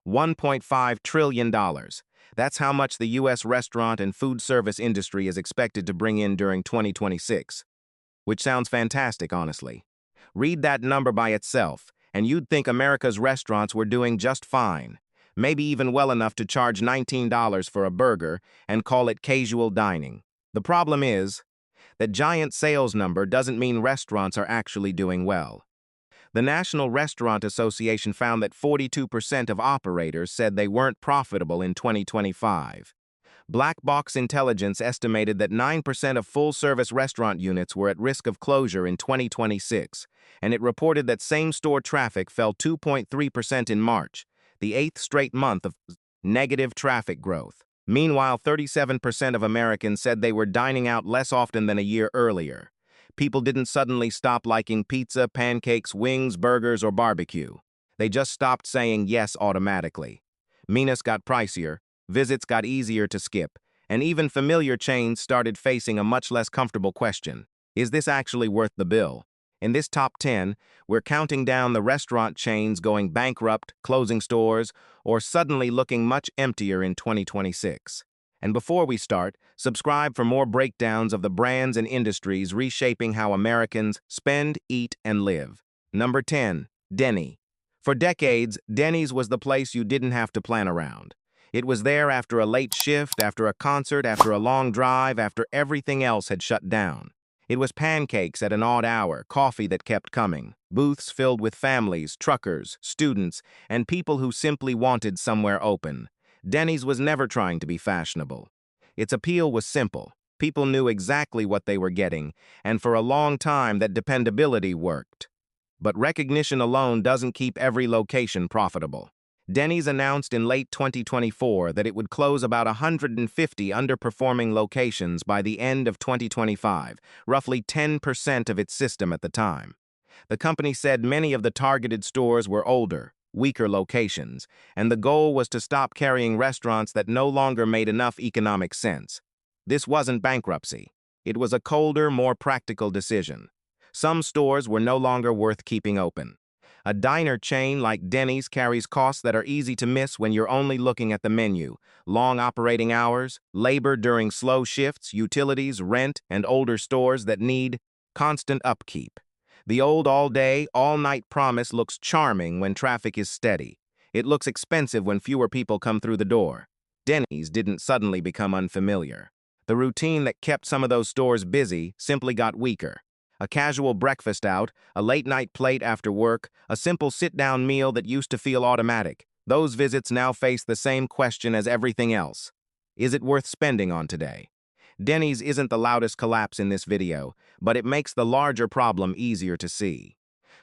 $1.5 trillion. That's how much the U.S. restaurant and food service industry is expected to bring in during 2026. Which sounds fantastic, honestly. Read that number by itself, and you'd think America's restaurants were doing just fine. Maybe even well enough to charge $19 for a burger and call it casual dining. The problem is that giant sales number doesn't mean restaurants are actually doing well. The National Restaurant Association found that 42% of operators said they weren't profitable in 2025. Black Box Intelligence estimated that 9% of full-service restaurant units were at risk of closure in 2026, and it reported that same-store traffic fell 2.3% in March, the eighth straight month of negative traffic growth. Meanwhile, 37% of Americans said they were dining out less often than a year earlier. People didn't suddenly stop liking pizza, pancakes, wings, burgers, or barbecue. They just stopped saying yes automatically. Menus got pricier, visits got easier to skip, and even familiar chains started facing a much less comfortable question. Is this actually worth the bill? In this top 10, we're counting down the restaurant chains going bankrupt, closing stores, or suddenly looking much emptier in 2026. And before we start, subscribe for more breakdowns of the brands and industries reshaping how Americans spend, eat, and live. Number 10. Denny. For decades, Denny's was the place you didn't have to plan around. It was there after a late shift, after a concert, after a long drive, after everything else had shut down. It was pancakes at an odd hour, coffee that kept coming, booths filled with families, truckers, students, and people who simply wanted somewhere open. Denny's was never trying to be fashionable. Its appeal was simple. People knew exactly what they were getting, and for a long time that dependability worked. But recognition alone doesn't keep every location profitable. Denny's announced in late 2024 that it would close about 150 underperforming locations by the end of 2025, roughly 10% of its system at the time. The company said many of the targeted stores were older, weaker locations, and the goal was to stop carrying restaurants that no longer made enough economic sense. This wasn't bankruptcy. It was a colder, more practical decision. Some stores were no longer worth keeping open. A diner chain like Denny's carries costs that are easy to miss when you're only looking at the menu: long operating hours, labor during slow shifts, utilities, rent, and older stores that need constant upkeep. The old all-day, all-night promise looks charming when traffic is steady. It looks expensive when fewer people come through the door. Denny's didn't suddenly become unfamiliar. The routine that kept some of those stores busy simply got weaker. A casual breakfast out, a late-night plate after work, a simple sit-down meal that used to feel automatic. Those visits now face the same question as everything else. Is it worth spending on today? Denny's isn't the loudest collapse in this video, but it makes the larger problem easier to see.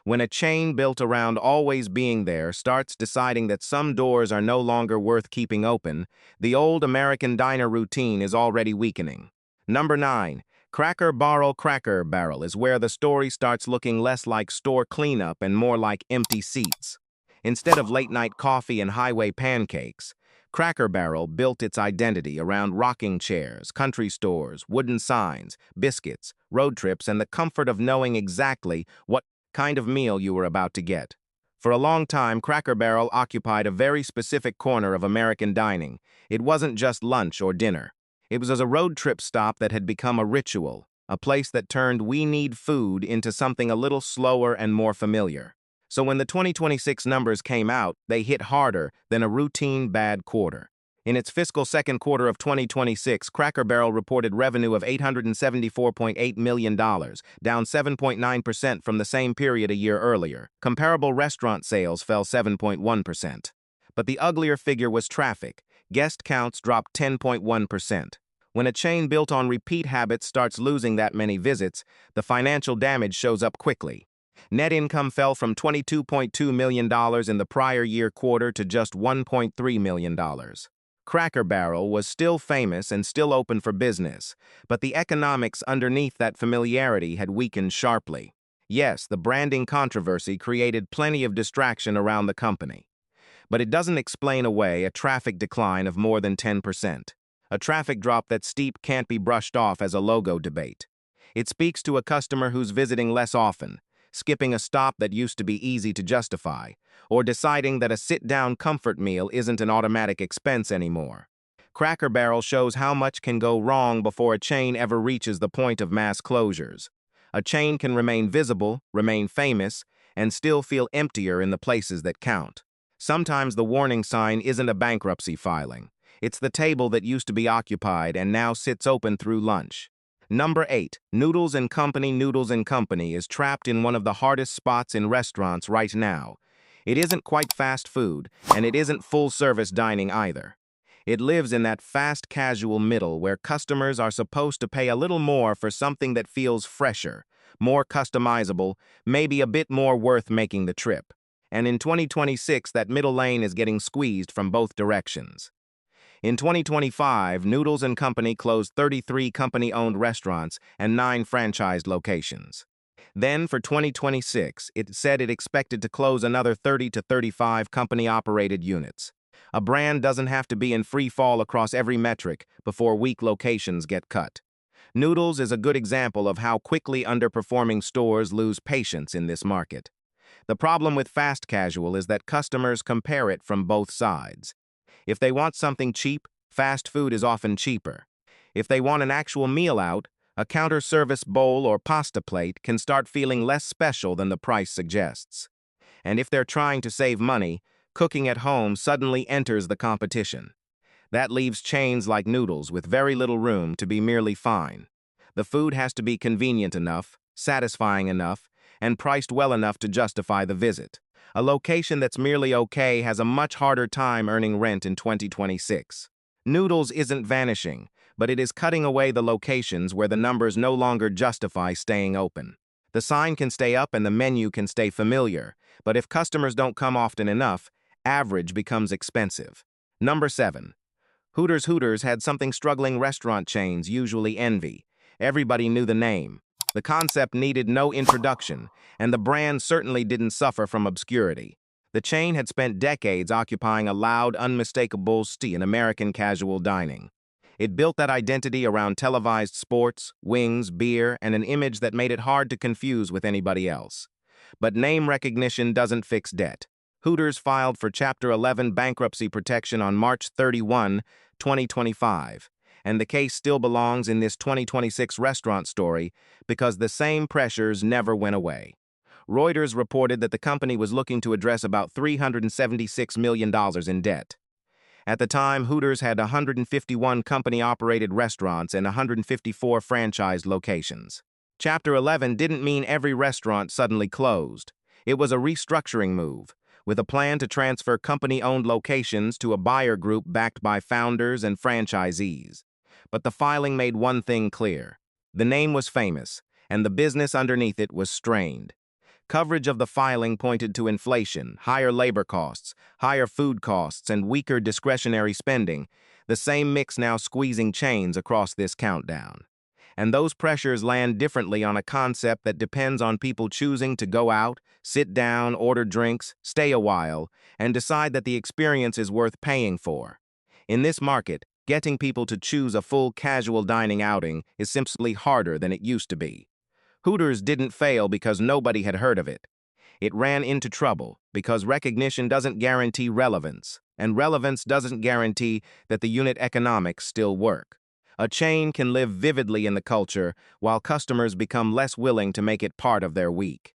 When a chain built around always being there starts deciding that some doors are no longer worth keeping open, the old American diner routine is already weakening. Number 9. Cracker Barrel is where the story starts looking less like store cleanup and more like empty seats. Instead of late-night coffee and highway pancakes, Cracker Barrel built its identity around rocking chairs, country stores, wooden signs, biscuits, road trips, and the comfort of knowing exactly what kind of meal you were about to get. For a long time, Cracker Barrel occupied a very specific corner of American dining. It wasn't just lunch or dinner. It was a road trip stop that had become a ritual, a place that turned "we need food" into something a little slower and more familiar. So when the 2026 numbers came out, they hit harder than a routine bad quarter. In its fiscal second quarter of 2026, Cracker Barrel reported revenue of $874.8 million, down 7.9% from the same period a year earlier. Comparable restaurant sales fell 7.1%. But the uglier figure was traffic. Guest counts dropped 10.1%. When a chain built on repeat habits starts losing that many visits, the financial damage shows up quickly. Net income fell from $22.2 million in the prior year quarter to just $1.3 million. Cracker Barrel was still famous and still open for business, but the economics underneath that familiarity had weakened sharply. Yes, the branding controversy created plenty of distraction around the company. But it doesn't explain away a traffic decline of more than 10%. A traffic drop that steep can't be brushed off as a logo debate. It speaks to a customer who's visiting less often, skipping a stop that used to be easy to justify, or deciding that a sit-down comfort meal isn't an automatic expense anymore. Cracker Barrel shows how much can go wrong before a chain ever reaches the point of mass closures. A chain can remain visible, remain famous, and still feel emptier in the places that count. Sometimes the warning sign isn't a bankruptcy filing. It's the table that used to be occupied and now sits open through lunch. Number 8. Noodles Company. Noodles Company is trapped in one of the hardest spots in restaurants right now. It isn't quite fast food, and it isn't full-service dining either. It lives in that fast casual middle where customers are supposed to pay a little more for something that feels fresher, more customizable, maybe a bit more worth making the trip. And in 2026, that middle lane is getting squeezed from both directions. In 2025, Noodles Company closed 33 company-owned restaurants and 9 franchised locations. Then, for 2026, it said it expected to close another 30 to 35 company-operated units. A brand doesn't have to be in free fall across every metric before weak locations get cut. Noodles is a good example of how quickly underperforming stores lose patience in this market. The problem with fast casual is that customers compare it from both sides. If they want something cheap, fast food is often cheaper. If they want an actual meal out, a counter-service bowl or pasta plate can start feeling less special than the price suggests. And if they're trying to save money, cooking at home suddenly enters the competition. That leaves chains like Noodles with very little room to be merely fine. The food has to be convenient enough, satisfying enough, and priced well enough to justify the visit. A location that's merely okay has a much harder time earning rent in 2026. Noodles isn't vanishing, but it is cutting away the locations where the numbers no longer justify staying open. The sign can stay up and the menu can stay familiar, but if customers don't come often enough, average becomes expensive. Number 7. Hooters. Hooters had something struggling restaurant chains usually envy. Everybody knew the name. The concept needed no introduction, and the brand certainly didn't suffer from obscurity. The chain had spent decades occupying a loud, unmistakable in American casual dining. It built that identity around televised sports, wings, beer, and an image that made it hard to confuse with anybody else. But name recognition doesn't fix debt. Hooters filed for Chapter 11 bankruptcy protection on March 31, 2025, and the case still belongs in this 2026 restaurant story because the same pressures never went away. Reuters reported that the company was looking to address about $376 million in debt. At the time, Hooters had 151 company-operated restaurants and 154 franchised locations. Chapter 11 didn't mean every restaurant suddenly closed. It was a restructuring move, with a plan to transfer company-owned locations to a buyer group backed by founders and franchisees. But the filing made one thing clear. The name was famous, and the business underneath it was strained. Coverage of the filing pointed to inflation, higher labor costs, higher food costs, and weaker discretionary spending, the same mix now squeezing chains across this countdown. And those pressures land differently on a concept that depends on people choosing to go out, sit down, order drinks, stay a while, and decide that the experience is worth paying for. In this market, getting people to choose a full casual dining outing is simply harder than it used to be. Hooters didn't fail because nobody had heard of it. It ran into trouble because recognition doesn't guarantee relevance, and relevance doesn't guarantee that the unit economics still work. A chain can live vividly in the culture while customers become less willing to make it part of their week.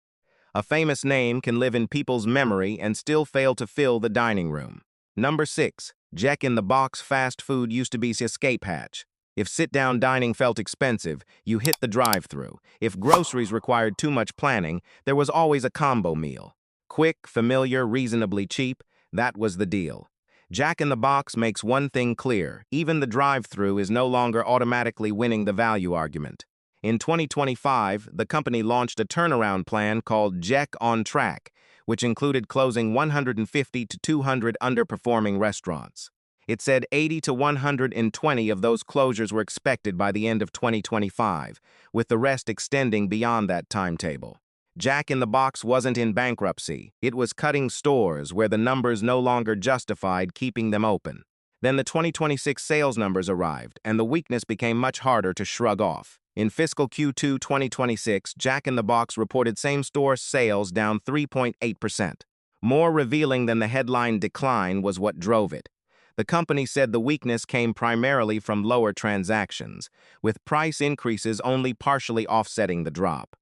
A famous name can live in people's memory and still fail to fill the dining room. Number 6. Jack in the Box fast food used to be escape hatch. If sit-down dining felt expensive, you hit the drive-thru. If groceries required too much planning, there was always a combo meal. Quick, familiar, reasonably cheap, that was the deal. Jack in the Box makes one thing clear: even the drive-thru is no longer automatically winning the value argument. In 2025, the company launched a turnaround plan called Jack on Track, which included closing 150 to 200 underperforming restaurants. It said 80 to 120 of those closures were expected by the end of 2025, with the rest extending beyond that timetable. Jack in the Box wasn't in bankruptcy. It was cutting stores where the numbers no longer justified keeping them open. Then the 2026 sales numbers arrived, and the weakness became much harder to shrug off. In fiscal Q2 2026, Jack in the Box reported same-store sales down 3.8%. More revealing than the headline decline was what drove it. The company said the weakness came primarily from lower transactions, with price increases only partially offsetting the drop.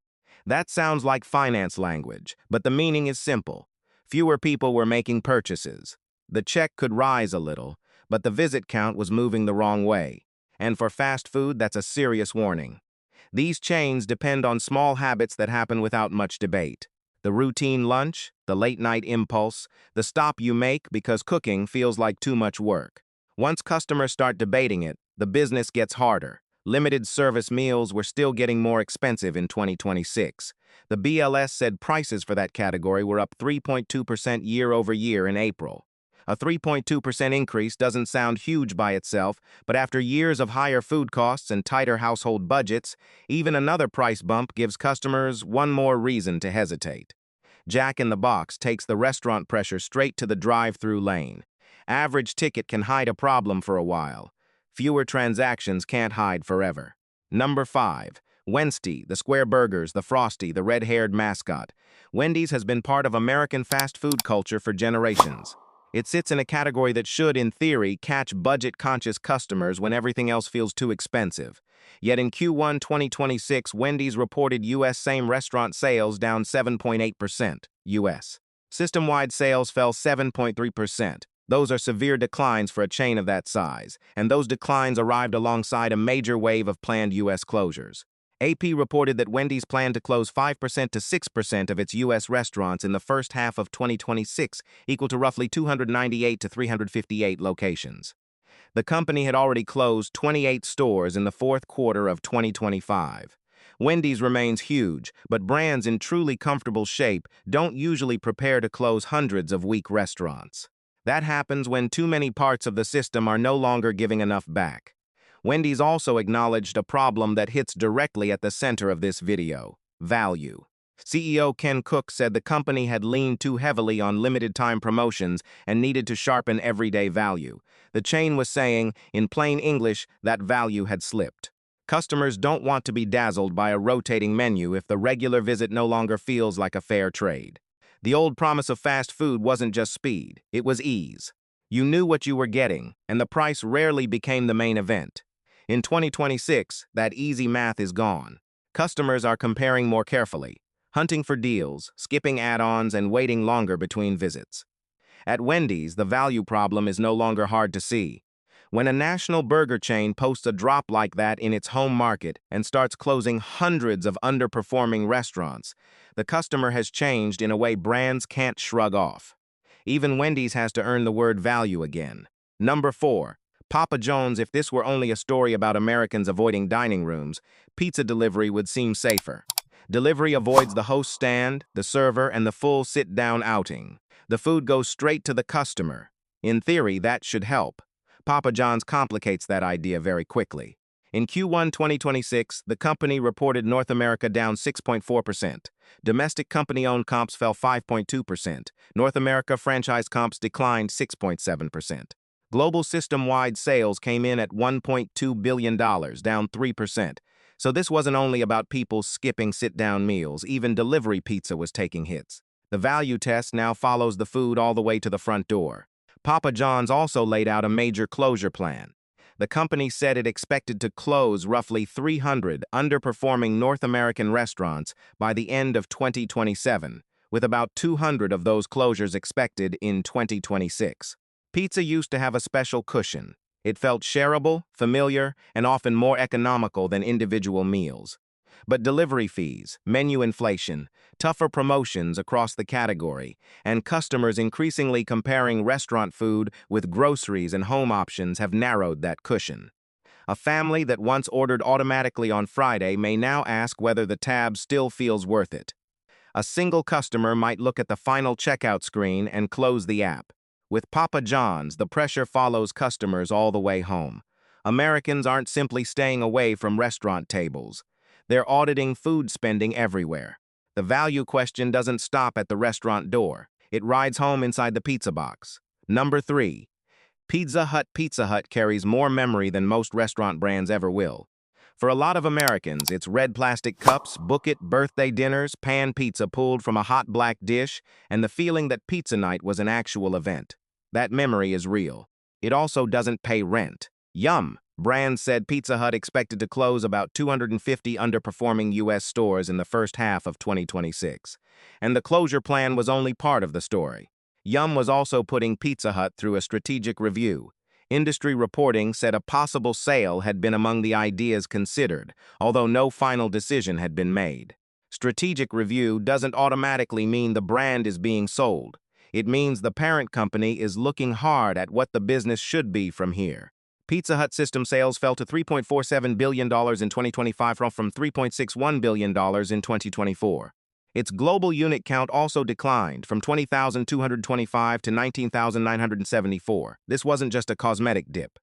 That sounds like finance language, but the meaning is simple. Fewer people were making purchases. The check could rise a little, but the visit count was moving the wrong way. And for fast food, that's a serious warning. These chains depend on small habits that happen without much debate. The routine lunch, the late-night impulse, the stop you make because cooking feels like too much work. Once customers start debating it, the business gets harder. Limited service meals were still getting more expensive in 2026. The BLS said prices for that category were up 3.2% year over year in April. A 3.2% increase doesn't sound huge by itself, but after years of higher food costs and tighter household budgets, even another price bump gives customers one more reason to hesitate. Jack in the Box takes the restaurant pressure straight to the drive-through lane. Average ticket can hide a problem for a while. Fewer transactions can't hide forever. Number 5. Wendy, the square burgers, the Frosty, the red-haired mascot. Wendy's has been part of American fast food culture for generations. It sits in a category that should, in theory, catch budget-conscious customers when everything else feels too expensive. Yet in Q1 2026, Wendy's reported U.S. same-restaurant sales down 7.8%. U.S. System-wide sales fell 7.3%. Those are severe declines for a chain of that size, and those declines arrived alongside a major wave of planned U.S. closures. AP reported that Wendy's planned to close 5% to 6% of its U.S. restaurants in the first half of 2026, equal to roughly 298 to 358 locations. The company had already closed 28 stores in the fourth quarter of 2025. Wendy's remains huge, but brands in truly comfortable shape don't usually prepare to close hundreds of weak restaurants. That happens when too many parts of the system are no longer giving enough back. Wendy's also acknowledged a problem that hits directly at the center of this video: value. CEO Ken Cook said the company had leaned too heavily on limited-time promotions and needed to sharpen everyday value. The chain was saying, in plain English, that value had slipped. Customers don't want to be dazzled by a rotating menu if the regular visit no longer feels like a fair trade. The old promise of fast food wasn't just speed, it was ease. You knew what you were getting, and the price rarely became the main event. In 2026, that easy math is gone. Customers are comparing more carefully, hunting for deals, skipping add-ons, and waiting longer between visits. At Wendy's, the value problem is no longer hard to see. When a national burger chain posts a drop like that in its home market and starts closing hundreds of underperforming restaurants, the customer has changed in a way brands can't shrug off. Even Wendy's has to earn the word value again. Number 4. Papa John's. If this were only a story about Americans avoiding dining rooms, pizza delivery would seem safer. Delivery avoids the host stand, the server, and the full sit-down outing. The food goes straight to the customer. In theory, that should help. Papa John's complicates that idea very quickly. In Q1 2026, the company reported North America down 6.4%. Domestic company-owned comps fell 5.2%. North America franchise comps declined 6.7%. Global system-wide sales came in at $1.2 billion, down 3%. So this wasn't only about people skipping sit-down meals, even delivery pizza was taking hits. The value test now follows the food all the way to the front door. Papa John's also laid out a major closure plan. The company said it expected to close roughly 300 underperforming North American restaurants by the end of 2027, with about 200 of those closures expected in 2026. Pizza used to have a special cushion. It felt shareable, familiar, and often more economical than individual meals. But delivery fees, menu inflation, tougher promotions across the category, and customers increasingly comparing restaurant food with groceries and home options have narrowed that cushion. A family that once ordered automatically on Friday may now ask whether the tab still feels worth it. A single customer might look at the final checkout screen and close the app. With Papa John's, the pressure follows customers all the way home. Americans aren't simply staying away from restaurant tables. They're auditing food spending everywhere. The value question doesn't stop at the restaurant door. It rides home inside the pizza box. Number 3. Pizza Hut carries more memory than most restaurant brands ever will. For a lot of Americans, it's red plastic cups, book-it birthday dinners, pan pizza pulled from a hot black dish, and the feeling that pizza night was an actual event. That memory is real. It also doesn't pay rent. Yum! Brands said Pizza Hut expected to close about 250 underperforming U.S. stores in the first half of 2026. And the closure plan was only part of the story. Yum was also putting Pizza Hut through a strategic review. Industry reporting said a possible sale had been among the ideas considered, although no final decision had been made. Strategic review doesn't automatically mean the brand is being sold. It means the parent company is looking hard at what the business should be from here. Pizza Hut system sales fell to $3.47 billion in 2025 from $3.61 billion in 2024. Its global unit count also declined from 20,225 to 19,974. This wasn't just a cosmetic dip.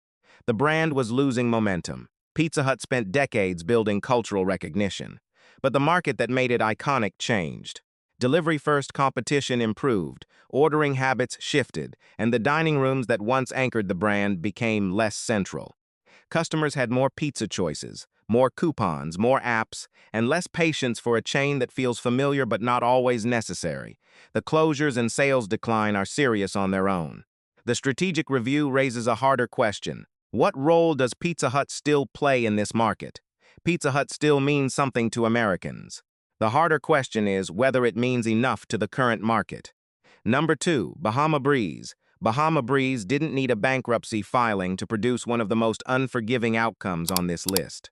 The brand was losing momentum. Pizza Hut spent decades building cultural recognition. But the market that made it iconic changed. Delivery-first competition improved, ordering habits shifted, and the dining rooms that once anchored the brand became less central. Customers had more pizza choices, more coupons, more apps, and less patience for a chain that feels familiar but not always necessary. The closures and sales decline are serious on their own. The strategic review raises a harder question. What role does Pizza Hut still play in this market? Pizza Hut still means something to Americans. The harder question is whether it means enough to the current market. Number 2, Bahama Breeze. Bahama Breeze didn't need a bankruptcy filing to produce one of the most unforgiving outcomes on this list.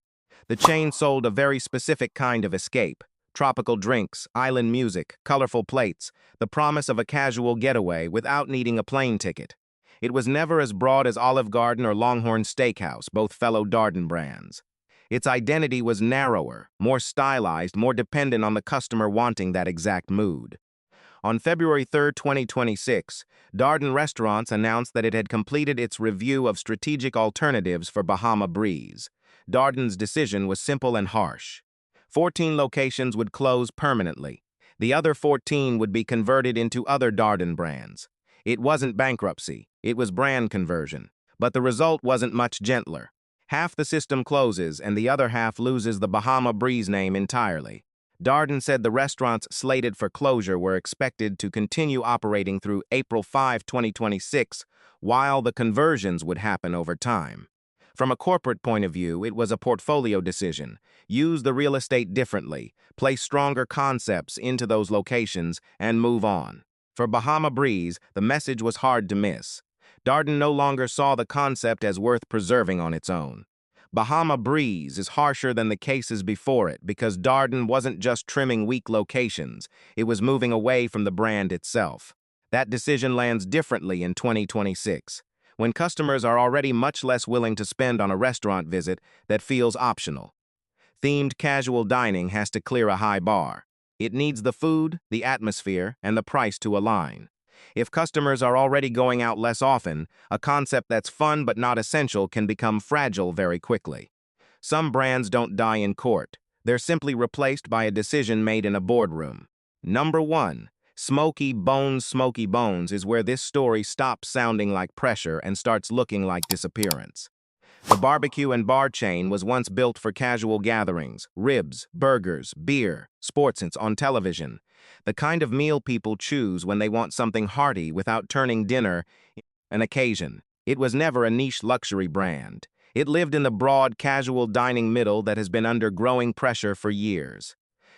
The chain sold a very specific kind of escape: tropical drinks, island music, colorful plates, the promise of a casual getaway without needing a plane ticket. It was never as broad as Olive Garden or Longhorn Steakhouse, both fellow Darden brands. Its identity was narrower, more stylized, more dependent on the customer wanting that exact mood. On February 3, 2026, Darden Restaurants announced that it had completed its review of strategic alternatives for Bahama Breeze. Darden's decision was simple and harsh. 14 locations would close permanently. The other 14 would be converted into other Darden brands. It wasn't bankruptcy, it was brand conversion. But the result wasn't much gentler. Half the system closes and the other half loses the Bahama Breeze name entirely. Darden said the restaurants slated for closure were expected to continue operating through April 5, 2026, while the conversions would happen over time. From a corporate point of view, it was a portfolio decision. Use the real estate differently, place stronger concepts into those locations, and move on. For Bahama Breeze, the message was hard to miss. Darden no longer saw the concept as worth preserving on its own. Bahama Breeze is harsher than the cases before it because Darden wasn't just trimming weak locations, it was moving away from the brand itself. That decision lands differently in 2026, when customers are already much less willing to spend on a restaurant visit that feels optional. Themed casual dining has to clear a high bar. It needs the food, the atmosphere, and the price to align. If customers are already going out less often, a concept that's fun but not essential can become fragile very quickly. Some brands don't die in court. They're simply replaced by a decision made in a boardroom. Number 1. Smokey Bones. Smokey Bones is where this story stops sounding like pressure and starts looking like disappearance. The barbecue and bar chain was once built for casual gatherings: ribs, burgers, beer, sports on television. The kind of meal people choose when they want something hearty without turning dinner an occasion. It was never a niche luxury brand. It lived in the broad, casual dining middle that has been under growing pressure for years.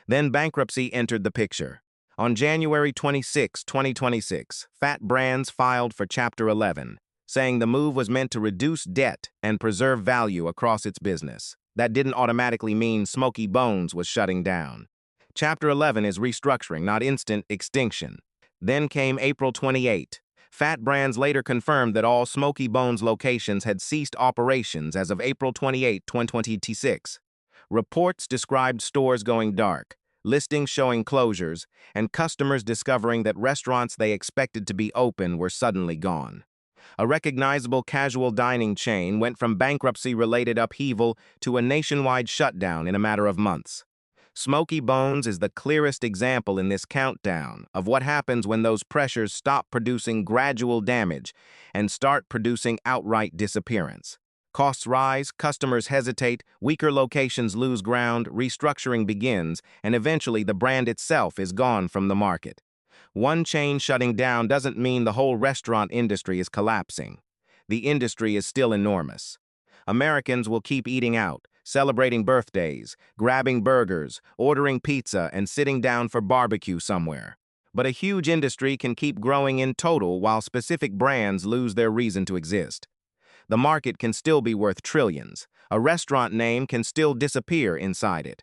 Then bankruptcy entered the picture. On January 26, 2026, Fat Brands filed for Chapter 11, saying the move was meant to reduce debt and preserve value across its business. That didn't automatically mean Smokey Bones was shutting down. Chapter 11 is restructuring, not instant extinction. Then came April 28. Fat Brands later confirmed that all Smokey Bones locations had ceased operations as of April 28, 2026. Reports described stores going dark, listings showing closures, and customers discovering that restaurants they expected to be open were suddenly gone. A recognizable casual dining chain went from bankruptcy-related upheaval to a nationwide shutdown in a matter of months. Smokey Bones is the clearest example in this countdown of what happens when those pressures stop producing gradual damage and start producing outright disappearance. Costs rise, customers hesitate, weaker locations lose ground, restructuring begins, and eventually the brand itself is gone from the market. One chain shutting down doesn't mean the whole restaurant industry is collapsing. The industry is still enormous. Americans will keep eating out, celebrating birthdays, grabbing burgers, ordering pizza, and sitting down for barbecue somewhere. But a huge industry can keep growing in total while specific brands lose their reason to exist. The market can still be worth trillions. A restaurant name can still disappear inside it.